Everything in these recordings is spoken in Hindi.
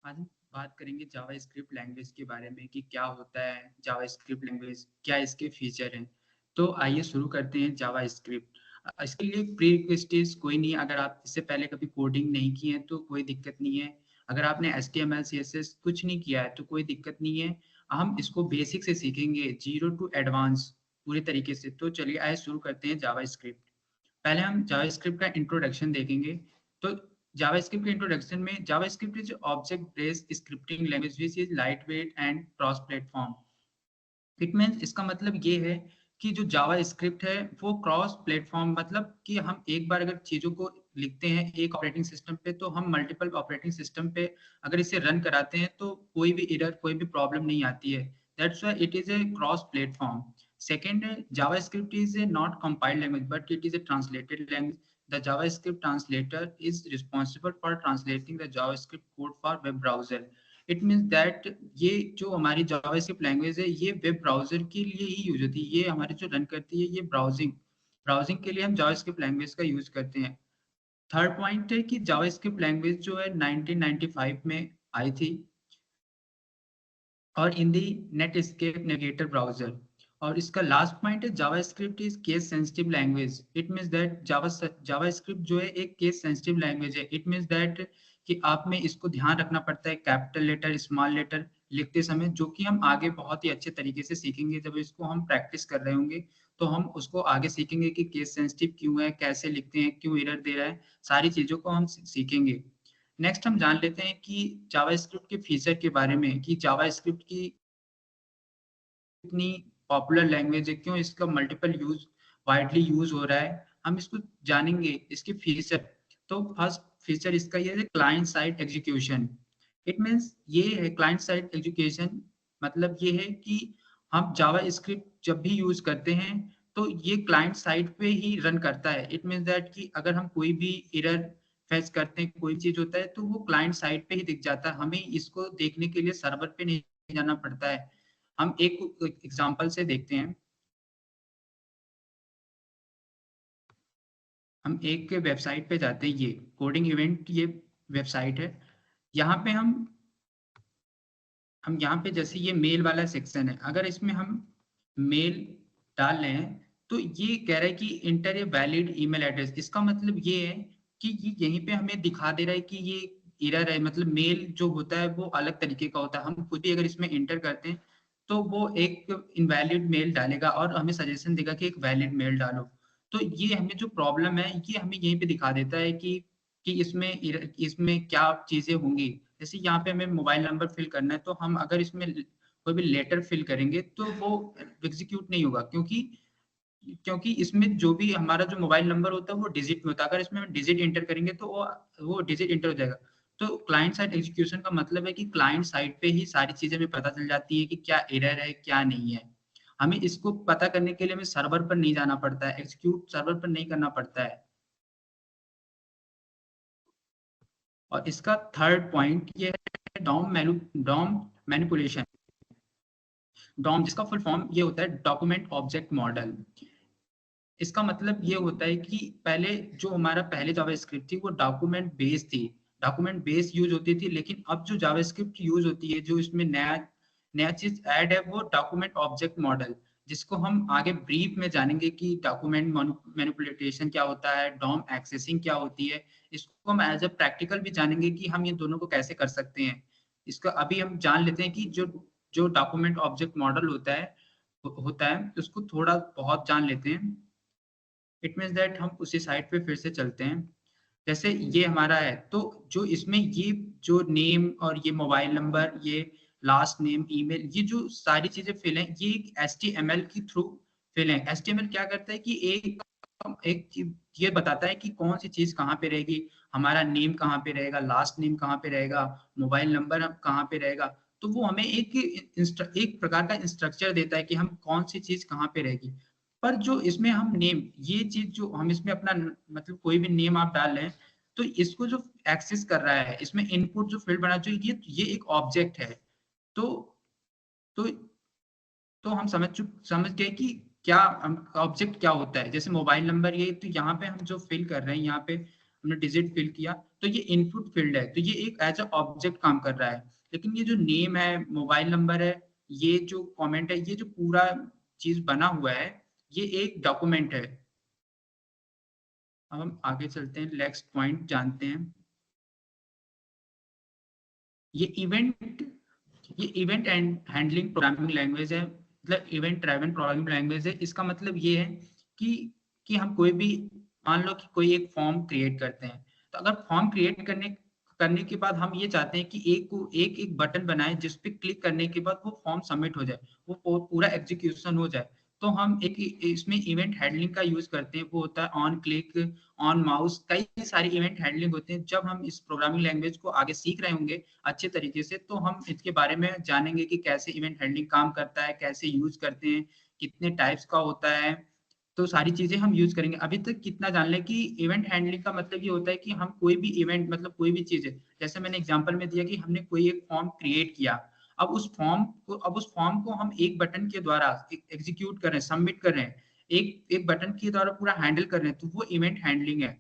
आज हम बात करेंगे जावास्क्रिप्ट लैंग्वेज के बारे में कि क्या होता है जावास्क्रिप्ट लैंग्वेज, क्या इसके फीचर हैं। तो आइए शुरू करते हैं जावास्क्रिप्ट। इसके लिए प्री रिक्वेस्ट कोई नहीं, अगर आप इससे पहले कभी कोडिंग नहीं की है तो कोई दिक्कत नहीं है। अगर आपने HTML CSS कुछ नहीं किया है तो कोई दिक्कत नहीं है। हम इसको बेसिक से सीखेंगे, जीरो टू एडवांस पूरे तरीके से। तो चलिए आइए शुरू करते हैं जावास्क्रिप्ट। पहले हम जावास्क्रिप्ट का इंट्रोडक्शन देखेंगे। तो जावास्क्रिप्ट के इंट्रोडक्शन में, JavaScript is object based scripting language which is light weight and cross platform. It means, इसका मतलब ये है कि जो जावा स्क्रिप्ट है वो क्रॉस प्लेटफॉर्म, मतलब कि हम एक बार अगर चीजों को लिखते हैं एक ऑपरेटिंग सिस्टम पे तो हम मल्टीपल ऑपरेटिंग सिस्टम पे अगर इसे रन कराते हैं तो कोई भी एरर, कोई भी प्रॉब्लम नहीं आती है। That's why it is a cross platform. Second है, JavaScript is a not compiled language but it is a translated language. The JavaScript translator is responsible for translating the JavaScript code for web browser. It means that ये जो हमारी जावास्क्रिप्ट लैंग्वेज है ये वेब ब्राउजर के लिए ही यूज होती है। ये हमारे जो रन करती है ये ब्राउजिंग ब्राउजिंग के लिए हम जावास्क्रिप्ट लैंग्वेज का यूज करते हैं। थर्ड पॉइंट है कि जावास्क्रिप्ट लैंग्वेज जो है 1995 में आई थी और इन दी नेटस्केप नेविगेटर ब्राउजर। और इसका लास्ट पॉइंट है, JavaScript is case sensitive language. It means that JavaScript जो है एक केस सेंसिटिव लैंग्वेज है। इट मींस दैट कि आप में इसको ध्यान रखना पड़ता है कैपिटल लेटर स्मॉल लेटर लिखते समय, जो कि हम आगे बहुत ही अच्छे तरीके से सीखेंगे। जब इसको हम प्रैक्टिस कर रहे होंगे तो हम उसको आगे सीखेंगे कि केस सेंसिटिव क्यों है, कैसे लिखते हैं, क्यों एरर दे रहा है, सारी चीजों को हम सीखेंगे। नेक्स्ट हम जान लेते हैं कि जावास्क्रिप्ट के फीचर के बारे में, कि जावास्क्रिप्ट की इतनी पॉपुलर लैंग्वेज है, क्यों इसका मल्टीपल यूज वाइडली यूज हो रहा है, हम इसको जानेंगे। इसके फीचर, तो फर्स्ट फीचर इसका ये है client side execution. It means ये है क्लाइंट साइड एग्जीक्यूशन, मतलब ये है कि हम जावा स्क्रिप्ट जब भी यूज करते हैं तो ये क्लाइंट साइड पे ही रन करता है। इट मींस दैट कि अगर हम कोई भी एरर फेच करते हैं, कोई चीज होता है तो वो क्लाइंट साइड पे ही दिख जाता है, हमें इसको देखने के लिए सर्वर पे नहीं जाना पड़ता है। हम एक एग्जांपल से देखते हैं। हम एक वेबसाइट पे जाते हैं, ये कोडिंग इवेंट ये वेबसाइट है। यहाँ पे हम यहाँ पे जैसे ये मेल वाला सेक्शन है, अगर इसमें हम मेल डाल रहे हैं तो ये कह रहा है कि inter a valid email address. इसका मतलब ये है कि ये यहीं पे हमें दिखा दे रहा है कि ये एरर है, मतलब मेल जो होता है वो अलग तरीके का होता है। हम खुद भी अगर इसमें इंटर करते हैं तो वो एक इनवैलिड मेल डालेगा और हमें सजेशन देगा कि एक वैलिड मेल डालो। तो ये हमें जो प्रॉब्लम है ये हमें यहीं पे दिखा देता है कि इसमें क्या चीजें होंगी। जैसे यहाँ पे हमें मोबाइल नंबर फिल करना है तो हम अगर इसमें कोई भी लेटर फिल करेंगे तो वो एग्जीक्यूट नहीं होगा, क्योंकि क्योंकि इसमें जो भी हमारा जो मोबाइल नंबर होता है वो डिजिट में होता है। अगर इसमें डिजिट इंटर करेंगे तो वो डिजिट इंटर हो जाएगा। तो क्लाइंट साइड एग्जीक्यूशन का मतलब है कि क्लाइंट साइड पे ही सारी चीजें हमें पता चल जाती है कि क्या एरर है क्या नहीं है। हमें इसको पता करने के लिए हमें सर्वर पर नहीं जाना पड़ता है, एग्जीक्यूट सर्वर पर नहीं करना पड़ता है। और इसका थर्ड पॉइंट ये है डॉम मैनिपुलेशन। डॉम जिसका फुल फॉर्म ये होता है डॉक्यूमेंट ऑब्जेक्ट मॉडल। इसका मतलब ये होता है कि पहले जो हमारा पहले जावास्क्रिप्ट थी वो डॉक्यूमेंट बेस्ड थी, डॉक्यूमेंट बेस्ड यूज होती थी। लेकिन अब जो जावास्क्रिप्ट यूज होती है, जो इसमें नया नया चीज ऐड है वो डॉक्यूमेंट ऑब्जेक्ट मॉडल, जिसको हम आगे ब्रीफ में जानेंगे कि डॉक्यूमेंट मैनिपुलेशन क्या होता है, डॉम एक्सेसिंग क्या होती है। इसको हम एज अ प्रैक्टिकल भी जानेंगे कि हम ये दोनों को कैसे कर सकते हैं। इसका अभी हम जान लेते हैं कि जो जो डॉक्यूमेंट ऑब्जेक्ट मॉडल होता है उसको थोड़ा बहुत जान लेते हैं। इट मीन्स दैट हम उसी साइट पे फिर से चलते हैं। जैसे ये हमारा है तो जो इसमें ये जो नेम और ये मोबाइल नंबर, ये लास्ट नेम, ईमेल, ये जो सारी चीजें फिल हैं ये एक HTML के थ्रू फिल है। HTML क्या करता है कि एक एक ये बताता है कि कौन सी चीज कहाँ पे रहेगी, हमारा नेम कहाँ पे रहेगा, लास्ट नेम कहाँ पे रहेगा, मोबाइल नंबर कहाँ पे रहेगा। तो वो हमें एक प्रकार का इंस्ट्रक्चर देता है कि हम कौन सी चीज कहाँ पे रहेगी। पर जो इसमें हम नेम, ये चीज जो हम इसमें अपना मतलब कोई भी नेम आप डाल रहे हैं तो इसको जो एक्सेस कर रहा है, इसमें इनपुट जो फील्ड बना, जो ये एक ऑब्जेक्ट है। तो तो तो हम समझ गए कि क्या ऑब्जेक्ट क्या होता है। जैसे मोबाइल नंबर, ये तो यहाँ पे हम जो फिल कर रहे हैं, यहाँ पे हमने डिजिट फिल किया तो ये इनपुट फील्ड है, तो ये एक एज अ ऑब्जेक्ट काम कर रहा है। लेकिन ये जो नेम है, मोबाइल नंबर है, ये जो कमेंट है, ये जो पूरा चीज बना हुआ है, ये एक डॉक्यूमेंट है। अब हम आगे चलते हैं, नेक्स्ट पॉइंट जानते हैं। ये event and handling programming language है, मतलब इवेंट ड्राइवन प्रोग्रामिंग लैंग्वेज है। इसका मतलब ये है कि हम कोई भी, मान लो कि कोई एक फॉर्म क्रिएट करते हैं, तो अगर फॉर्म क्रिएट करने करने के बाद हम ये चाहते हैं कि एक एक बटन बनाए जिस पे क्लिक करने के बाद वो फॉर्म सबमिट हो जाए, वो पूरा एग्जीक्यूशन हो जाए, तो हम एक इसमें इवेंट हैंडलिंग का यूज करते हैं। वो होता है ऑन क्लिक, ऑन माउस, कई सारे इवेंट हैंडलिंग होते हैं। जब हम इस प्रोग्रामिंग लैंग्वेज को आगे सीख रहे होंगे अच्छे तरीके से, तो हम इसके बारे में जानेंगे कि कैसे इवेंट हैंडलिंग काम करता है, कैसे यूज करते हैं, कितने टाइप्स का होता है, तो सारी चीजें हम यूज करेंगे। अभी तक कितना जान लें कि इवेंट हैंडलिंग का मतलब ये होता है कि हम कोई भी इवेंट, मतलब कोई भी चीज है, जैसे मैंने एग्जांपल में दिया कि हमने कोई एक फॉर्म क्रिएट किया, अब उस फॉर्म को हम एक बटन के द्वारा एग्जीक्यूट कर रहे हैं, सबमिट कर रहे हैं, एक एक बटन के द्वारा पूरा हैंडल कर रहे हैं, तो वो इवेंट हैंडलिंग है।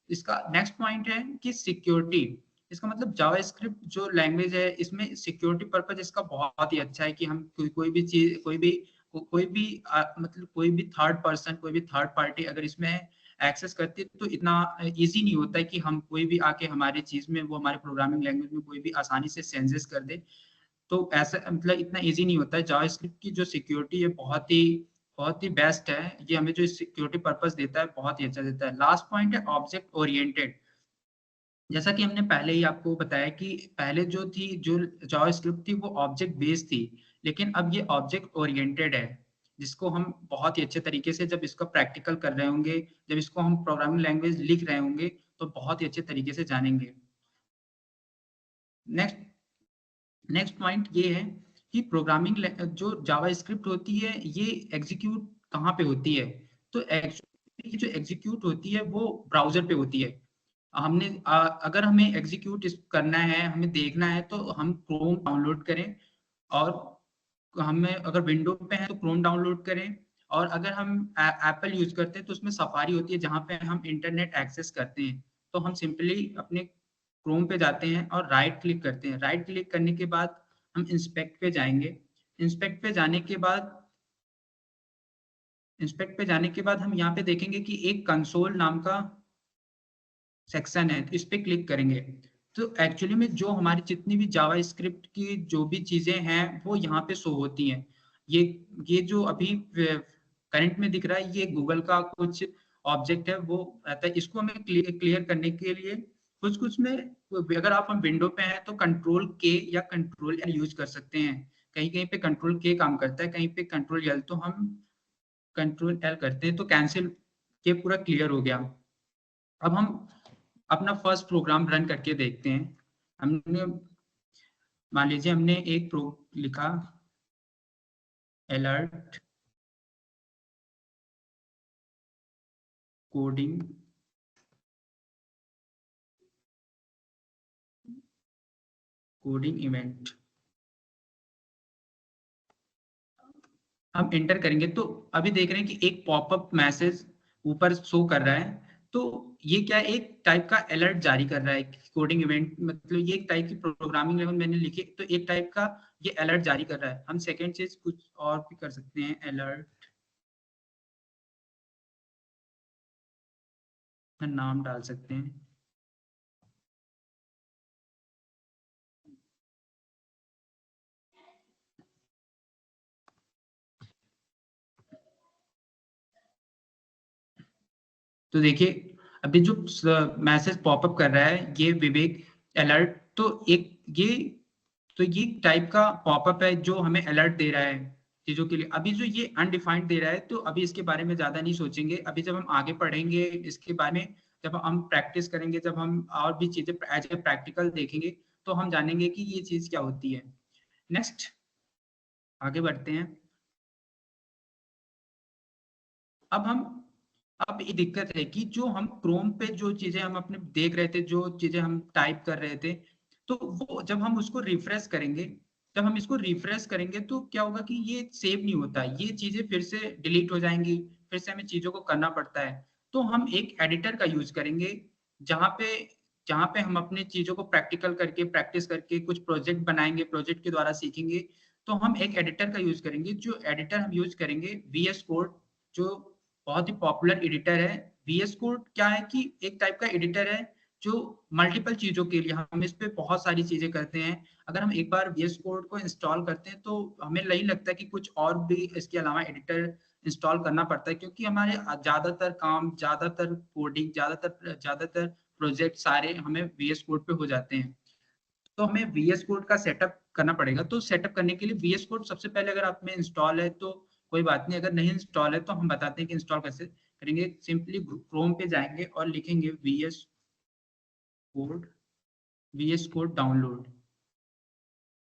इसका नेक्स्ट पॉइंट है कि सिक्योरिटी। इसका मतलब जावास्क्रिप्ट जो लैंग्वेज है, इसमें सिक्योरिटी पर्पज इसका बहुत ही अच्छा है कि हम कोई भी चीज, कोई भी मतलब कोई भी थर्ड पर्सन, कोई भी थर्ड पार्टी अगर इसमें एक्सेस करती है, तो इतना इजी नहीं होता है कि हम कोई भी आके हमारे चीज में, वो हमारे प्रोग्रामिंग लैंग्वेज में कोई भी आसानी से चेंजेस कर दे। तो ऐसा मतलब इतना इजी नहीं होता है। जावास्क्रिप्ट की जो सिक्योरिटी है बहुत ही बेस्ट है। ये हमें जो सिक्योरिटी पर्पस देता है बहुत ही अच्छा देता है। लास्ट पॉइंट है ऑब्जेक्ट ओरिएंटेड। जैसा कि हमने पहले ही आपको बताया कि पहले जो जावास्क्रिप्ट थी वो ऑब्जेक्ट बेस्ड थी, लेकिन अब ये ऑब्जेक्ट ओरिएंटेड है, जिसको हम बहुत ही अच्छे तरीके से जब इसका प्रैक्टिकल कर रहे होंगे, जब इसको हम प्रोग्रामिंग लैंग्वेज लिख रहे होंगे, तो बहुत ही अच्छे तरीके से जानेंगे। नेक्स्ट नेक्स्ट पॉइंट ये है कि प्रोग्रामिंग जो जावास्क्रिप्ट होती है, ये एग्जीक्यूट कहाँ पे होती है? तो एक्चुअली जो एग्जीक्यूट होती है वो ब्राउजर पे होती है। अगर हमें एग्जीक्यूट करना है, हमें देखना है, तो हम क्रोम डाउनलोड करें, और हमें अगर विंडो पे है तो क्रोम डाउनलोड करें, और अगर हम एप्पल यूज करते हैं तो उसमें सफारी होती है जहाँ पे हम इंटरनेट एक्सेस करते हैं। तो हम सिंपली अपने क्रोम पे जाते हैं और राइट क्लिक करते हैं। राइट क्लिक करने के बाद हम इंस्पेक्ट पे जाएंगे। इंस्पेक्ट पे जाने के बाद इंस्पेक्ट पे जाने के बाद हम यहाँ पे देखेंगे कि एक कंसोल नाम का सेक्शन है, तो इस पे क्लिक करेंगे। तो एक्चुअली में जो हमारी जितनी भी जावा स्क्रिप्ट की जो भी चीजें हैं वो यहाँ पे शो होती हैं। ये ये जो अभी करंट में दिख रहा है, ये गूगल का कुछ ऑब्जेक्ट है, वो रहता है। इसको हमें क्लियर करने के लिए कुछ कुछ में, अगर आप हम विंडो पे हैं तो कंट्रोल के या कंट्रोल एल यूज कर सकते हैं। कहीं कहीं पे कंट्रोल के काम करता है, कहीं पे कंट्रोल एल, तो हम कंट्रोल एल करते हैं तो कैंसिल, ये पूरा क्लियर हो गया। अब हम अपना फर्स्ट प्रोग्राम रन करके देखते हैं। हमने, मान लीजिए हमने एक प्रो लिखा, अलर्ट कोडिंग इवेंट। हम एंटर करेंगे तो अभी देख रहे हैं कि एक पॉपअप मैसेज ऊपर शो कर रहा है। तो ये क्या, एक टाइप का अलर्ट जारी कर रहा है। कोडिंग इवेंट मतलब ये एक टाइप की प्रोग्रामिंग लेवल मैंने लिखी, तो एक टाइप का ये अलर्ट जारी कर रहा है। हम सेकेंड चीज कुछ और भी कर सकते हैं, अलर्ट का नाम डाल सकते हैं। तो देखिए अभी जो मैसेज पॉपअप कर रहा है ये विवेक अलर्ट, तो ये तो ये टाइप का पॉपअप है जो हमें अलर्ट दे रहा है चीजों के लिए। अभी जो ये अनडिफाइंड दे रहा है, तो अभी इसके बारे में ज्यादा नहीं सोचेंगे। अभी जब हम आगे पढ़ेंगे इसके बारे में, जब हम प्रैक्टिस करेंगे, जब हम और भी चीजें एज ए प्रैक्टिकल देखेंगे, तो हम जानेंगे कि ये चीज क्या होती है। नेक्स्ट आगे बढ़ते हैं। अब हम अब ये दिक्कत है कि जो हम क्रोम पे जो चीजें हम अपने देख रहे थे, जो चीजें हम टाइप कर रहे थे, तो वो जब हम उसको रिफ्रेश करेंगे, जब हम इसको रिफ्रेश करेंगे तो क्या होगा कि ये सेव नहीं होता, ये चीजें फिर से डिलीट हो जाएंगी, फिर से हमें चीजों को करना पड़ता है। तो हम एक एडिटर का यूज करेंगे, जहाँ पे जहाँ पे हम अपनी चीजों को प्रैक्टिकल करके प्रैक्टिस करके कुछ प्रोजेक्ट बनाएंगे, प्रोजेक्ट के द्वारा सीखेंगे, तो हम एक एडिटर का यूज करेंगे। जो एडिटर हम यूज करेंगे VS कोड, जो बहुत ही पॉपुलर एडिटर है। VS कोड क्या है कि एक टाइप का एडिटर है जो मल्टीपल चीजों के लिए हम इस पे बहुत सारी चीजें करते हैं। अगर हम एक बार VS कोड को इंस्टॉल करते हैं तो हमें नहीं लगता कि कुछ और भी इसके अलावा एडिटर इंस्टॉल करना पड़ता है, क्योंकि हमारे ज्यादातर काम, ज्यादातर कोडिंग, ज्यादातर प्रोजेक्ट सारे हमें VS कोड पे हो जाते हैं। तो हमें VS कोड का सेटअप करना पड़ेगा। तो सेटअप करने के लिए VS कोड सबसे पहले अगर आप में इंस्टॉल है तो कोई बात नहीं, अगर नहीं इंस्टॉल है तो हम बताते हैं कि इंस्टॉल कैसे करेंगे। सिंपली क्रोम पे जाएंगे और लिखेंगे VS कोड डाउनलोड,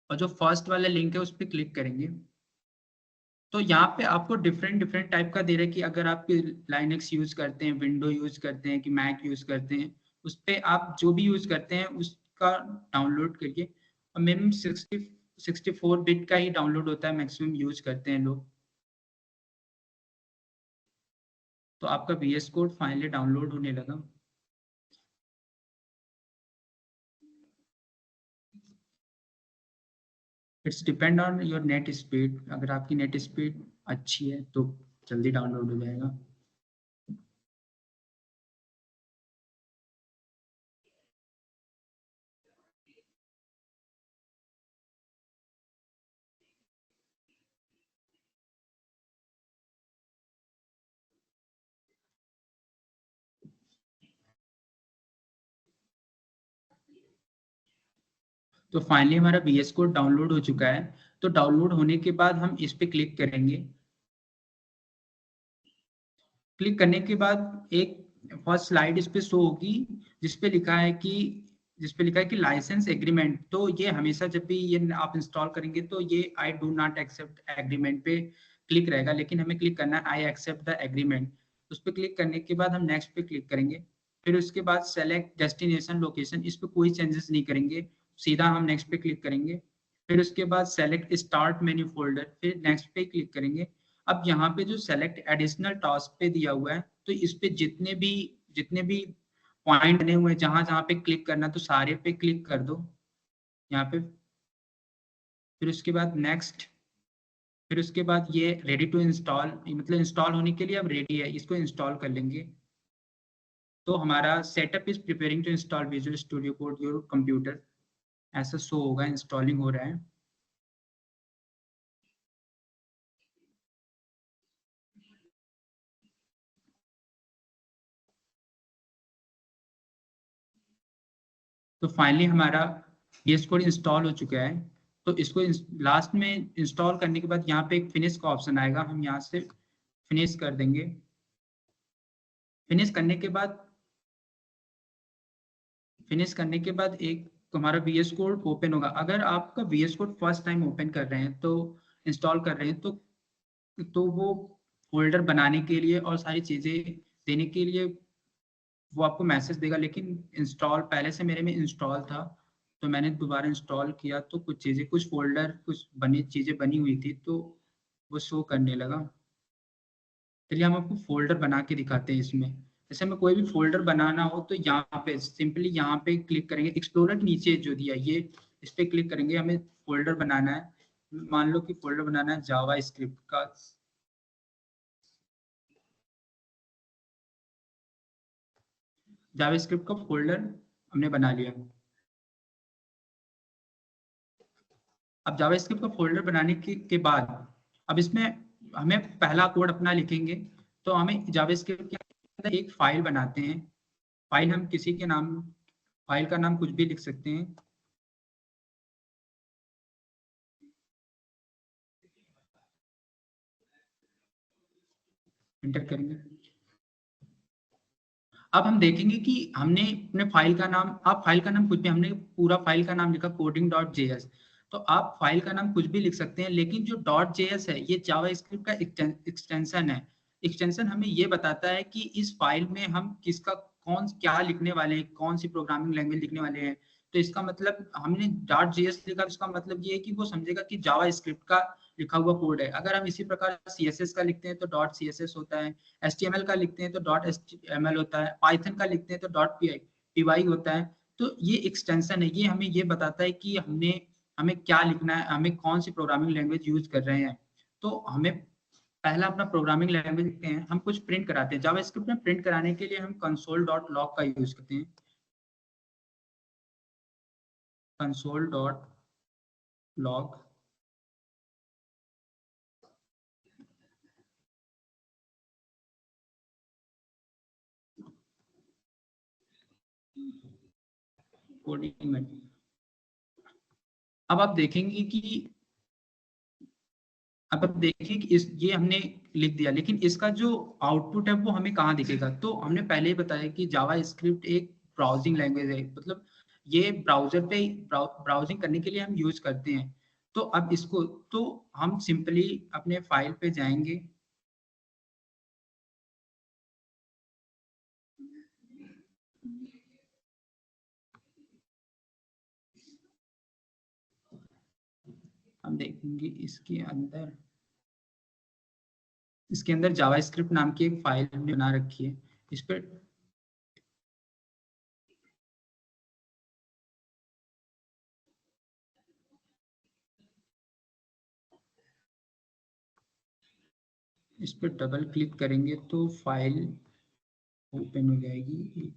और जो फर्स्ट वाला लिंक है उस पर क्लिक करेंगे। तो यहाँ पे आपको डिफरेंट डिफरेंट टाइप का दे रहा है कि अगर आप लाइनक्स यूज करते हैं, विंडो यूज करते हैं कि मैक यूज करते हैं, उस पे आप जो भी यूज करते हैं उसका डाउनलोड करिए। और मिनिमम 64 बिट का ही डाउनलोड होता है, मैक्सिमम यूज करते हैं लोग। तो आपका VS कोड फाइनली डाउनलोड होने लगा। It's depend on your net speed. अगर आपकी नेट स्पीड अच्छी है तो जल्दी डाउनलोड हो जाएगा। तो फाइनली हमारा VS कोड डाउनलोड हो चुका है। तो डाउनलोड होने के बाद हम इस पे क्लिक करेंगे। क्लिक करने के बाद एक फर्स्ट स्लाइड इस पे शो होगी, जिसपे लिखा है कि लाइसेंस एग्रीमेंट। तो ये हमेशा जब भी ये आप इंस्टॉल करेंगे तो ये I do not accept agreement पे क्लिक रहेगा, लेकिन हमें क्लिक करना है आई एक्सेप्ट द एग्रीमेंट। उस पर क्लिक करने के बाद हम नेक्स्ट पे क्लिक करेंगे। फिर उसके बाद सेलेक्ट डेस्टिनेशन लोकेशन, इस पे कोई चेंजेस नहीं करेंगे, सीधा हम नेक्स्ट पे क्लिक करेंगे। फिर उसके बाद सेलेक्ट स्टार्ट मेन्यू फोल्डर, फिर नेक्स्ट पे क्लिक करेंगे। अब यहाँ पे जो सेलेक्ट एडिशनल टास्क पे दिया हुआ है, तो इस पे जितने भी पॉइंट बने हुए हैं, जहां जहां पे क्लिक करना तो सारे पे क्लिक कर दो यहाँ पे। फिर उसके बाद नेक्स्ट, फिर उसके बाद ये रेडी टू इंस्टॉल, मतलब इंस्टॉल होने के लिए अब रेडी है, इसको इंस्टॉल कर लेंगे। तो हमारा setup is preparing to install Visual Studio Code your computer, ऐसा शो होगा, इंस्टॉलिंग हो रहा है। तो फाइनली हमारा VS कोड इंस्टॉल हो चुका है। तो इसको लास्ट में इंस्टॉल करने के बाद यहाँ पे एक फिनिश का ऑप्शन आएगा, हम यहाँ से फिनिश कर देंगे। फिनिश करने के बाद एक हमारा VS कोड ओपन होगा। अगर आपका VS code first time open कर रहे हैं, तो इंस्टॉल कर रहे हैं, तो वो फोल्डर बनाने के लिए और सारी चीजें देने के लिए वो आपको मैसेज देगा। लेकिन इंस्टॉल पहले से मेरे में इंस्टॉल था, तो मैंने दोबारा इंस्टॉल किया तो कुछ चीजें, कुछ फोल्डर, कुछ चीजें बनी हुई थी, तो वो शो करने लगा। चलिए हम आपको फोल्डर बना के दिखाते हैं इसमें। जैसे हमें कोई भी फोल्डर बनाना हो तो यहाँ पे सिंपली यहाँ पे क्लिक करेंगे, एक्सप्लोरर के नीचे जो दिया ये, इस पे क्लिक करेंगे। हमें फोल्डर बनाना है, मान लो कि फोल्डर बनाना है जावा स्क्रिप्ट का। जावा स्क्रिप्ट का फोल्डर हमने बना लिया। अब जावास्क्रिप्ट का फोल्डर बनाने के बाद अब इसमें हमें पहला कोड अपना लिखेंगे। तो हमें जावास्क्रिप्ट के अंदर एक फाइल बनाते हैं। फाइल हम किसी के नाम, फाइल का नाम कुछ भी लिख सकते हैं। एंटर करेंगे। अब हम देखेंगे कि हमने अपने फाइल का नाम, आप फाइल का नाम कुछ भी, हमने पूरा फाइल का नाम लिखा coding.js। तो आप फाइल का नाम कुछ भी लिख सकते हैं, लेकिन जो .js है ये जावास्क्रिप्ट का एक्सटेंशन है। एक्सटेंशन हमें ये बताता है कि इस फाइल में हम किसका कौन क्या लिखने वाले हैं, कौन सी प्रोग्रामिंग लैंग्वेज लिखने वाले हैं। तो इसका मतलब हमने .js लिखा, इसका मतलब ये है कि वो समझेगा कि जावास्क्रिप्ट का लिखा हुआ कोड है। अगर हम इसी प्रकार CSS का लिखते हैं तो .css होता है, HTML का लिखते हैं तो .html होता है, पाइथन का लिखते हैं तो .py होता है। तो ये एक्सटेंशन है, ये हमें ये बताता है कि हमें क्या लिखना है, हमें कौन सी प्रोग्रामिंग लैंग्वेज यूज कर रहे हैं। तो हमें पहला अपना प्रोग्रामिंग लैंग्वेज लिखते हैं, हम कुछ प्रिंट कराते हैं। जावास्क्रिप्ट में प्रिंट कराने के लिए हम console.log का यूज करते हैं। console.log कोडिंग में। अब आप देखेंगे कि अब आप देखिए कि ये हमने लिख दिया, लेकिन इसका जो आउटपुट है वो हमें कहाँ दिखेगा। तो हमने पहले ही बताया कि जावा स्क्रिप्ट एक ब्राउजिंग लैंग्वेज है, मतलब ये ब्राउजर पे ब्राउजिंग करने के लिए हम यूज करते हैं। तो अब इसको तो हम सिंपली अपने फाइल पे जाएंगे, हम देखेंगे इसके अंदर जावास्क्रिप्ट नाम की एक फाइल हमने बना रखी है। इस पर डबल क्लिक करेंगे तो फाइल ओपन हो जाएगी।